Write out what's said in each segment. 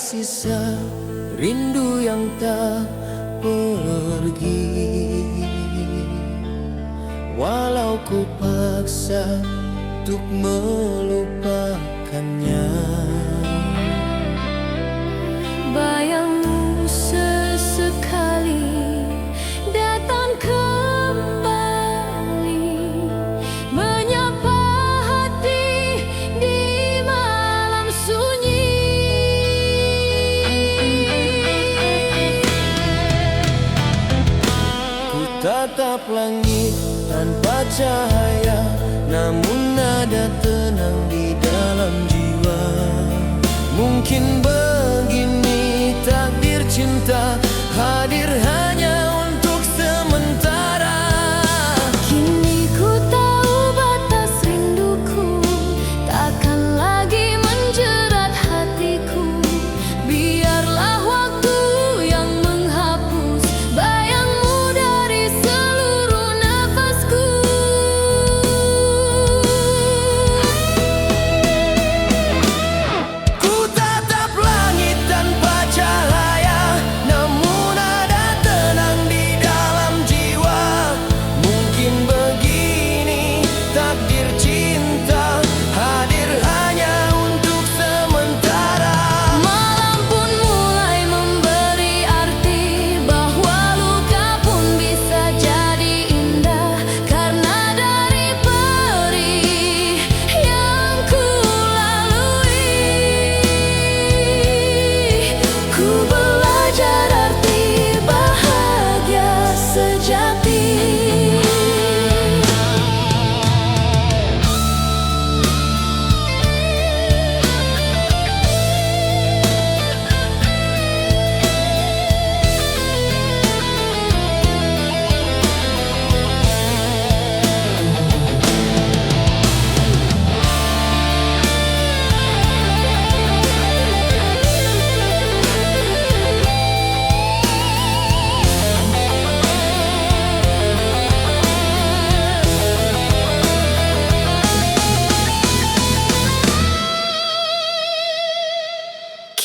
sisa rindu yang tak pergi. Walau ku paksa untuk melupakannya, bayangmu sesekali datang kembali, menyapa hati di malam sunyi. ku tatap langit tanpa cahaya, namun ada tenang di dalam jiwa. Mungkin begini takdir cinta, hadir hanya untuk sementara. Kini ku tahu batas rinduku takkan lagi menjerat hatiku. Biarlah waktu yang menghapus bayangmu dari seluruh nafasku. Ku tatap langit tanpa cahaya, namun ada tenang di dalam jiwa. Mungkin begini takdir cinta, hadir hanya untuk sementara. Malam pun mulai memberi arti bahwa luka pun bisa jadi indah, karena dari perih yang ku lalui, ku belajar arti bahagia sejati.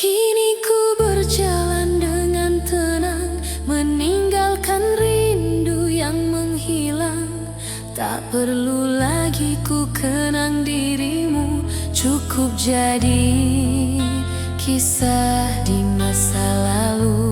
Kini ku berjalan dengan tenang, meninggalkan rindu yang menghilang. Tak perlu lagi ku kenang dirimu, cukup jadi kisah di masa lalu.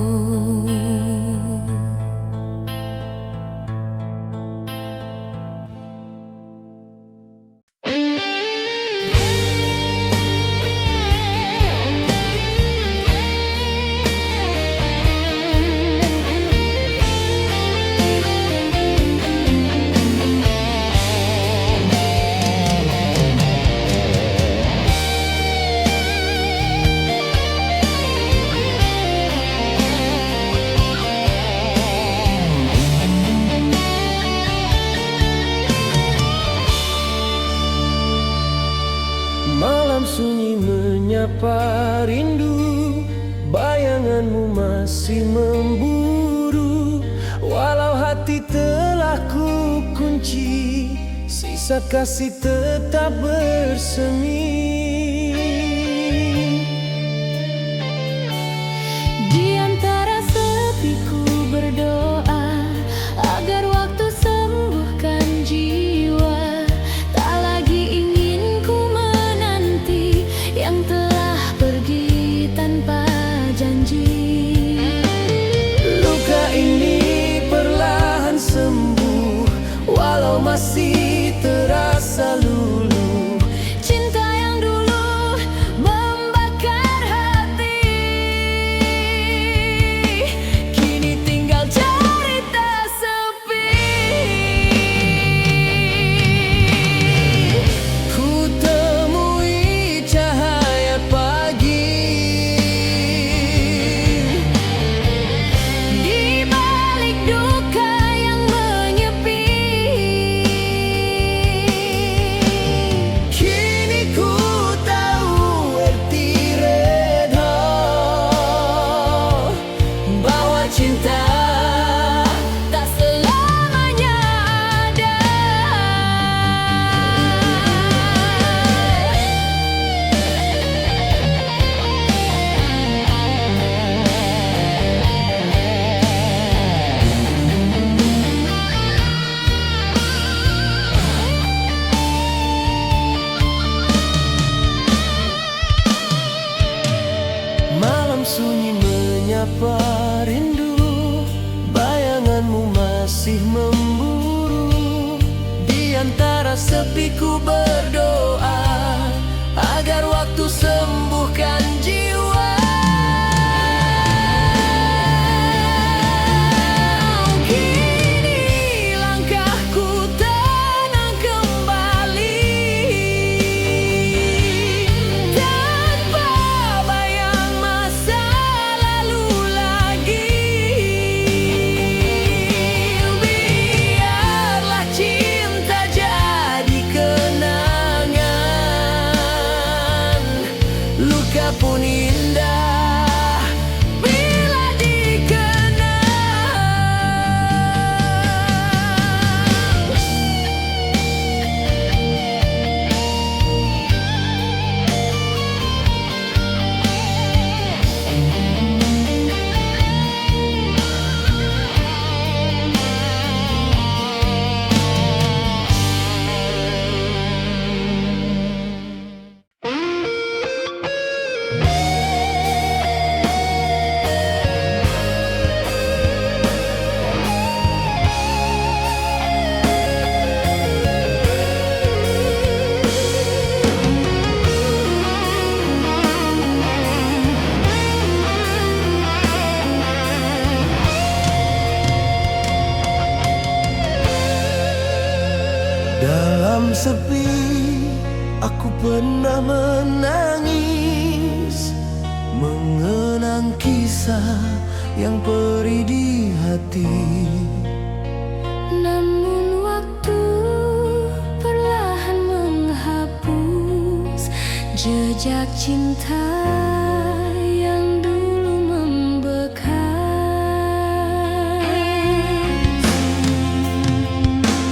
Malam sunyi menyapa rindu, bayanganmu masih memburu. Walau hati telah ku kunci, sisa kasih tetap bersemi. Di antara sepiku berdoa agar waktu sembuhkan jiwa. Tak lagi ingin ku menanti yang telah pergi tanpa janji. Luka ini perlahan sembuh, walau masih terasa luluh. Cinta yang dulu sunyi menyapa rindu, bayanganmu masih memburu. Di antara sepiku berdoa agar waktu sembuhkan jiwa. Kini langkahku tenang kembali, tanpa bayang masa lalu lagi. Biarlah cinta jadi kenangan, luka pun indah bila dikenang. Dalam sepi aku pernah menangis, mengenang kisah yang perih di hati. Namun waktu perlahan menghapus jejak cinta yang dulu membekas.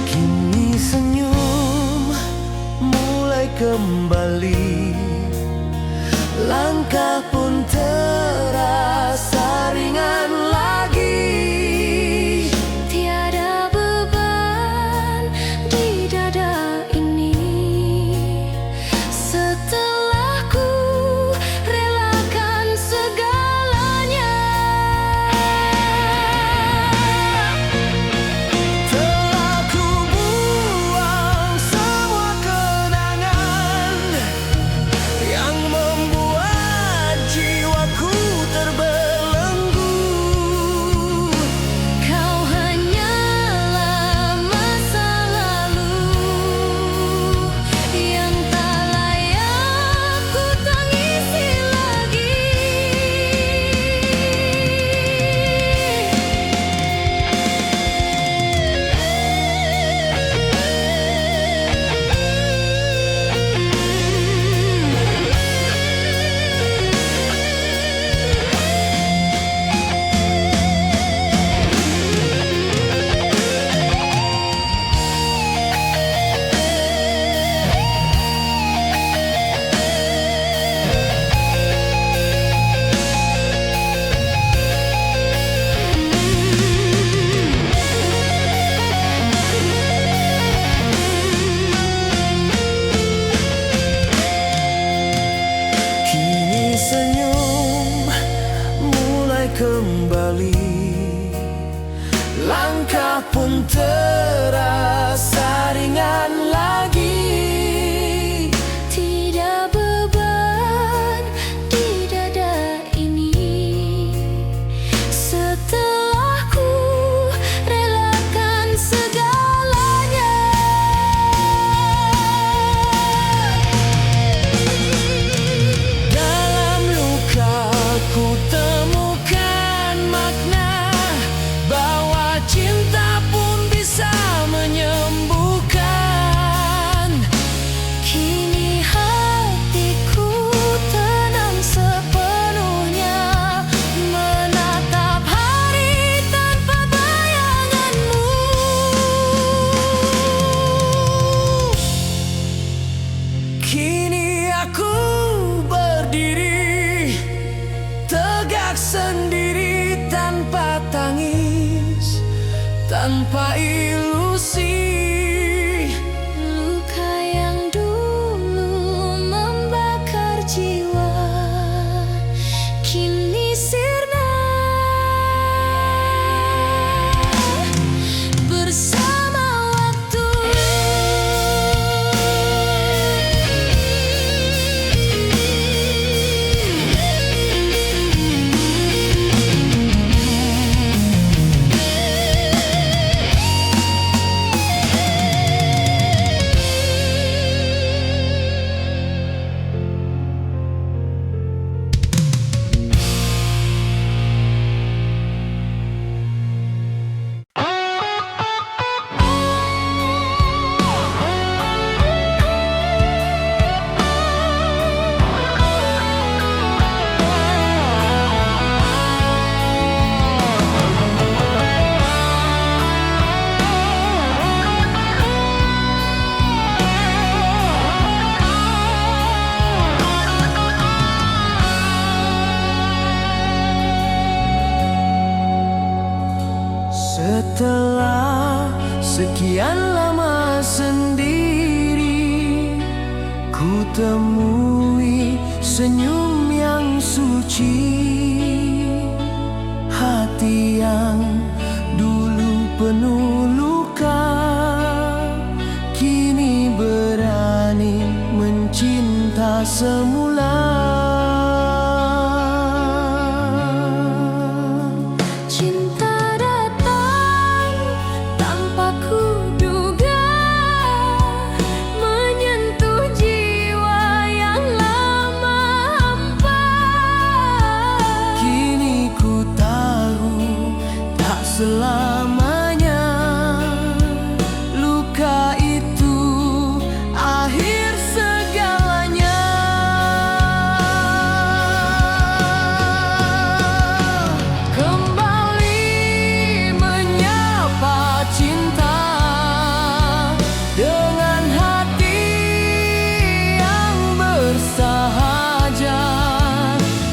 Kini senyum mulai kembali, langkah pun terasa ringan lagi. Tiada beban di dada ini setelah ku relakan segalanya. Telah ku buang semua kenangan yang membuat jiwaku terbelenggu. Kau hanyalah masa lalu yang tak layak ku tangisi lagi. Kini senyum mulai kembali, langkah pun terasa ringan lagi. Tidak beban di dada ini setelah ku relakan segalanya. Dalam luka ku temukan makna bahwa cinta pun bisa menyembuhkan. Kini hatiku tenang sepenuhnya menatap hari tanpa bayanganmu. Kini aku berdiri tegak sendiri, tanpa tangis, tanpa ilusi. Luka yang dulu membakar jiwa kini sekian lama sendiri, ku temui senyum yang suci. Hati yang dulu penuh luka, kini berani mencinta semula. Cinta datang tanpa kuduga, menyentuh jiwa yang lama hampa. Kini ku tahu tak selamanya luka itu akhir segalanya. Kembali menyapa cinta dengan hati yang bersahaja.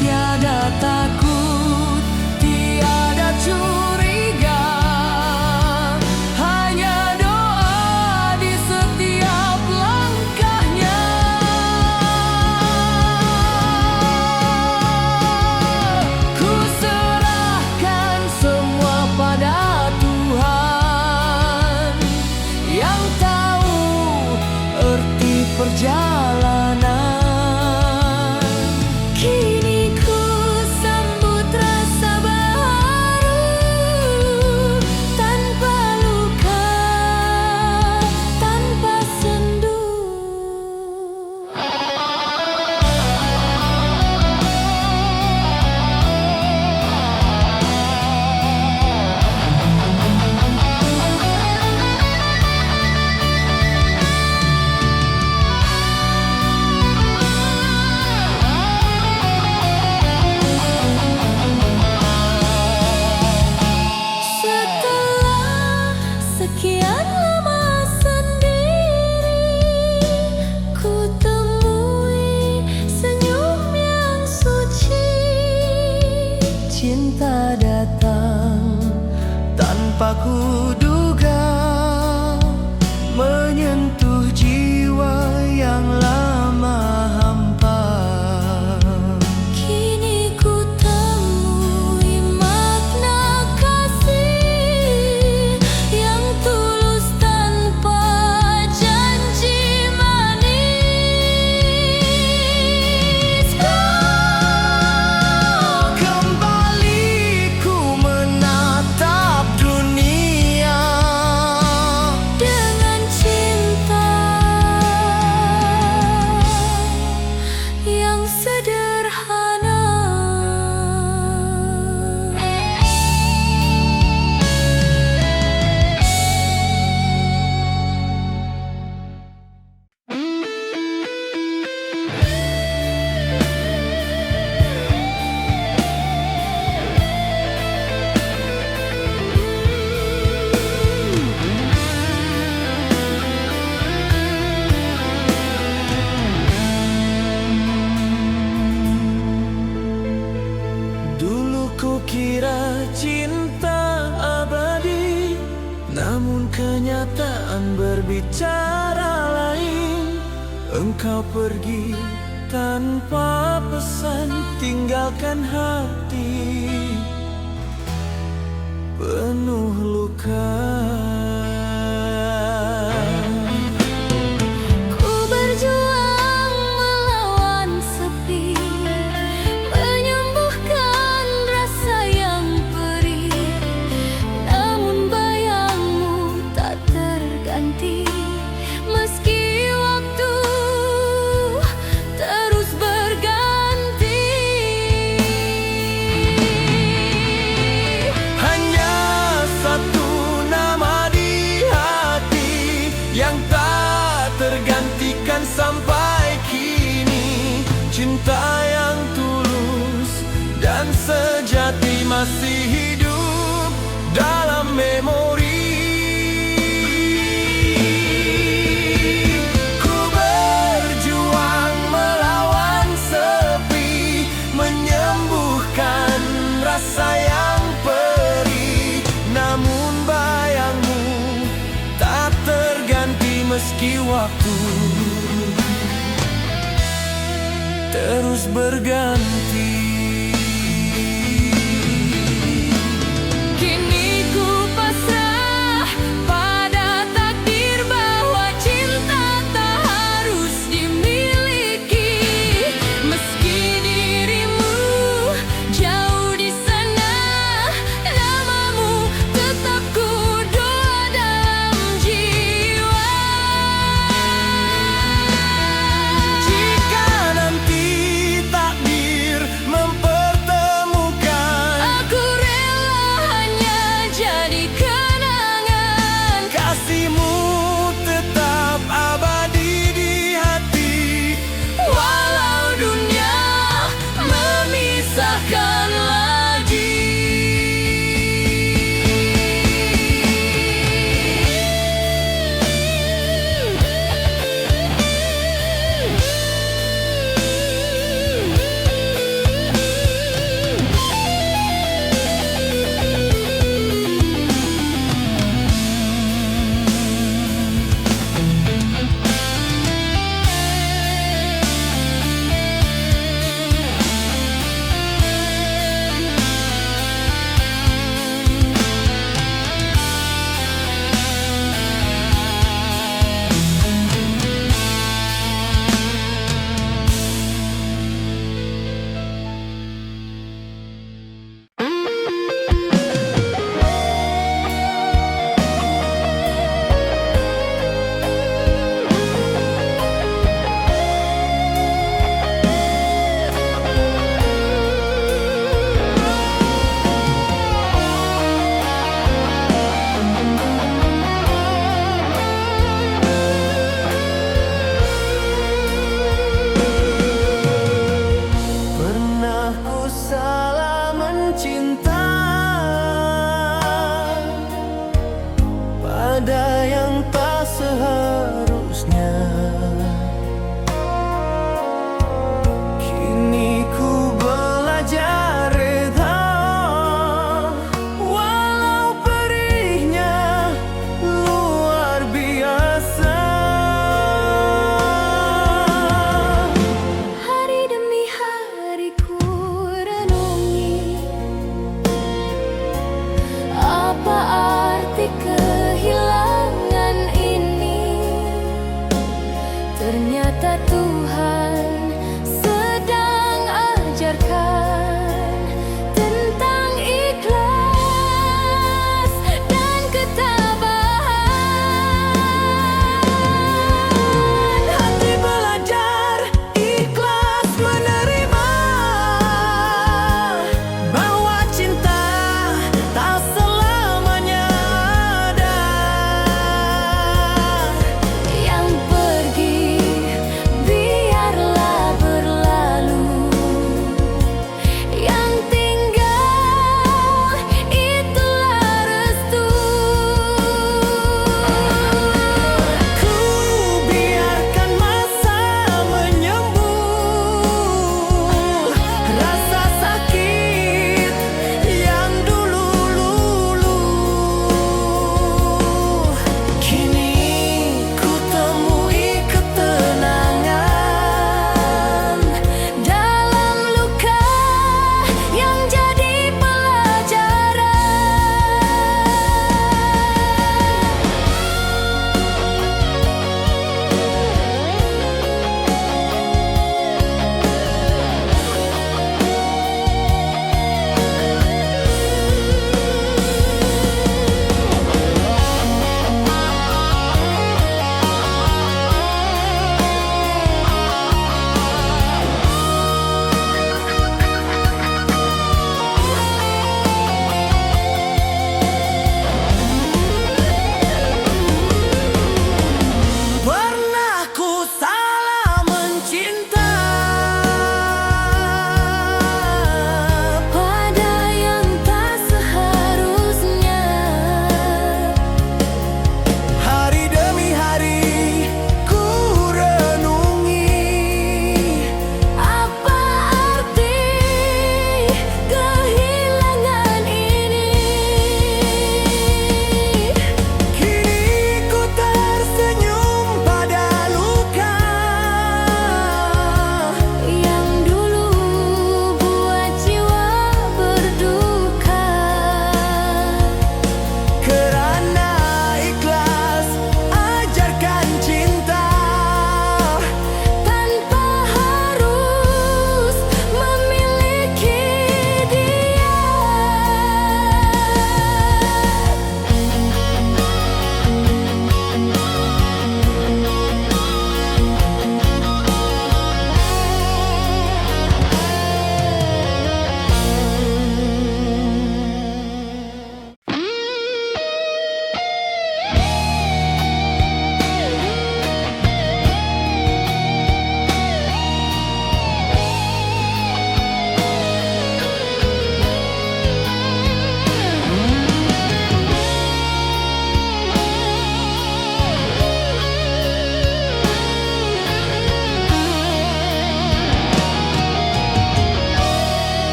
Tiada takut, tiada curiga, hanya doa di setiap langkahnya. Ku serahkan semua pada Tuhan yang tahu arti perjalanan. Kini ku sambut rasa baru, tanpa luka, tanpa sendu. Setelah sekian lama sendiri, ku temui senyum yang suci. Cinta datang tanpa kuduga, menyentuh jiwa yang lama hampa. Kini ku temui makna kasih yang tulus tanpa janji manis. Kembali ku menatap dunia Dengan cinta yang sederhana. Dulu ku kira cinta abadi, namun kenyataan berbicara lain. Engkau pergi tanpa pesan, tinggalkan hati penuh luka. Ku berjuang melawan sepi, menyembuhkan rasa yang perih. Namun bayangmu tak terganti, meski waktu terus berganti. Hanya satu nama meski waktu terus berganti. Kini ku pasrah pada takdir bahwa cinta tak harus dimiliki. Meski dirimu jauh di sana, namamu tetap ku doa dalam jiwa. Jika nanti takdir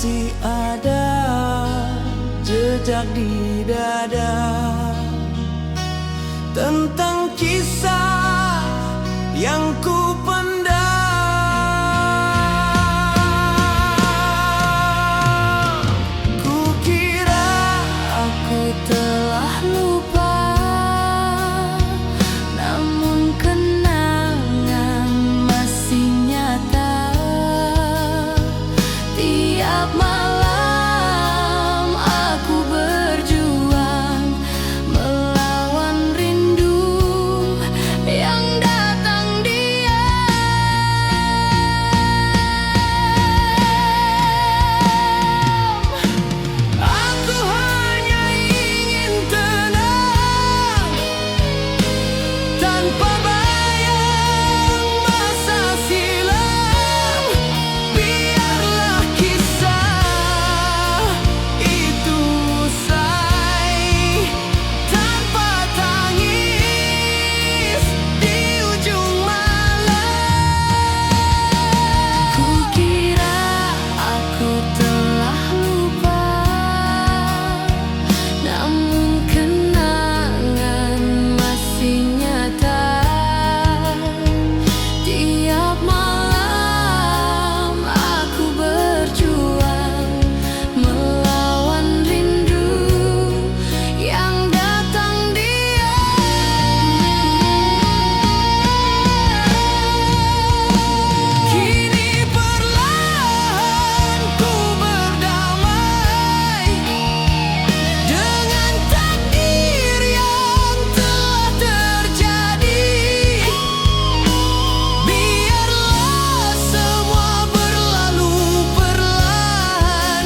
masih ada jejak di dada tentang kisah yang ku pendam. Kukira aku telah lupa, namun kenangan masih nyata. Tiap malam aku berjuang melawan rindu yang datang diam. Aku hanya ingin tenang tanpa bayang masa silam. Biarlah kisah itu usai tanpa tangis di ujung malam. Kukira aku telah lupa, namun kenangan masih nyata. Tiap malam aku berjuang melawan rindu yang datang diam. Kini perlahan ku berdamai dengan takdir yang telah terjadi. Biarlah semua berlalu perlahan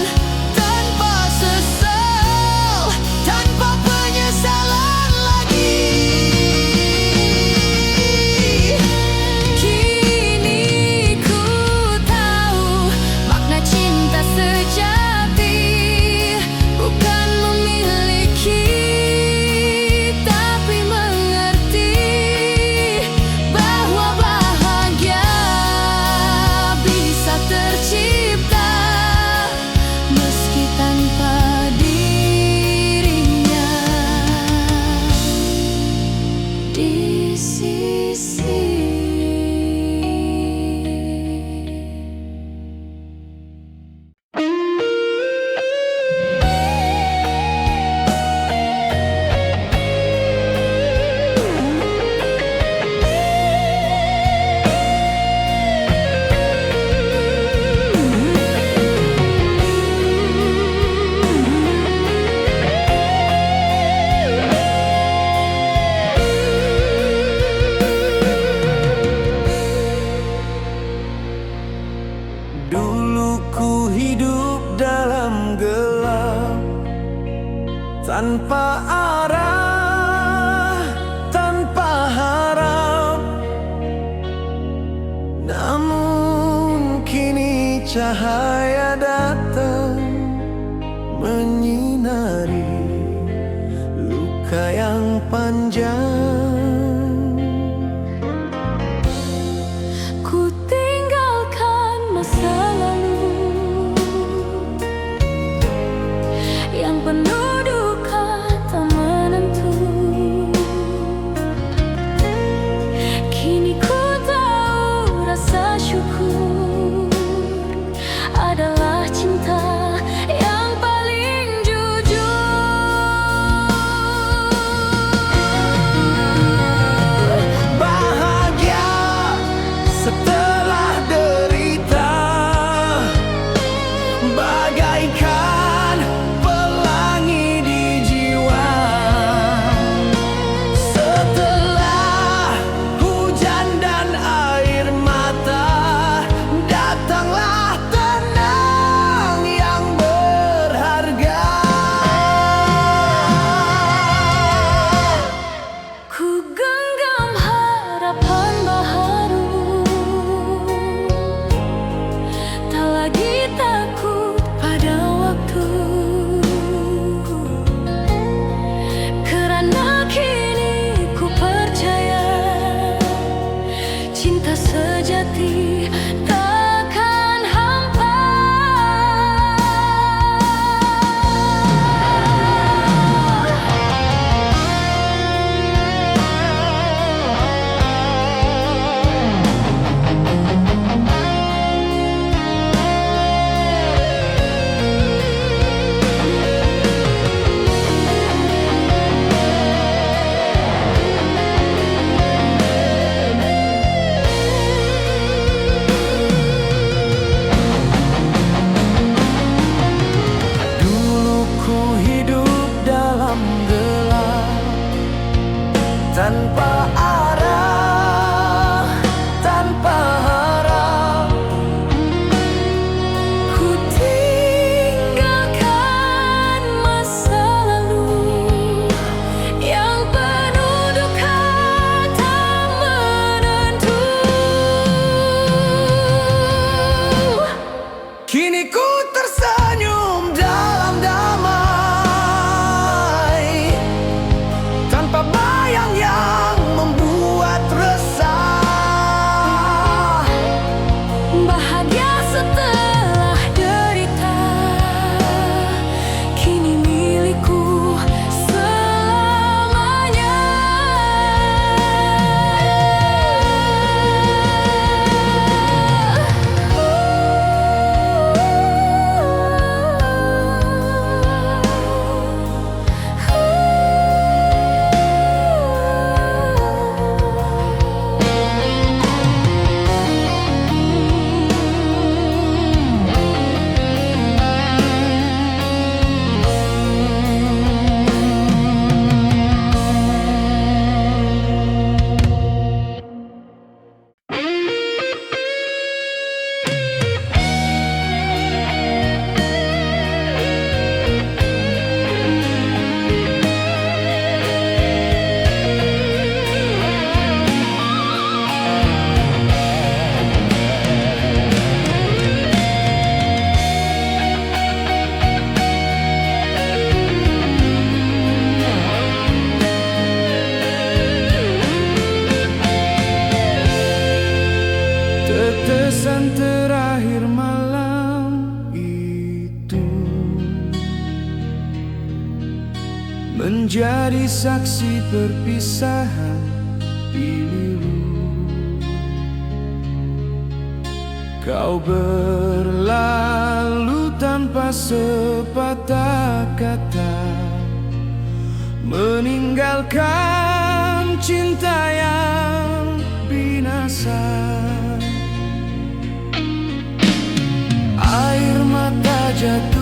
tanpa sesal, tanpa penyesalan lagi. Kini ku tahu makna cinta sejati bukan memiliki, tapi mengerti bahwa bahagia bisa tercipta meski tanpa dirinya di sisi. Dulu ku hidup dalam gelap, tanpa arah, tanpa harap. Namun kini cahaya datang menyinari luka yang panjang. Ku tinggalkan masa lalu yang penuh duka tak menentu. Kini ku tahu rasa syukur tanpa arah, tanpa harap. Ku tinggalkan masa lalu yang penuh duka tak menentu. Kini ku tersenyum dalam damai, tanpa bayang yang membuat resah. Bahagia setelah derita kini milikku selamanya. Tetesan terakhir malam itu menjadi saksi perpisahan pilu. Kau berlalu tanpa sepatah kata, meninggalkan cinta yang binasa. Air mata jatuh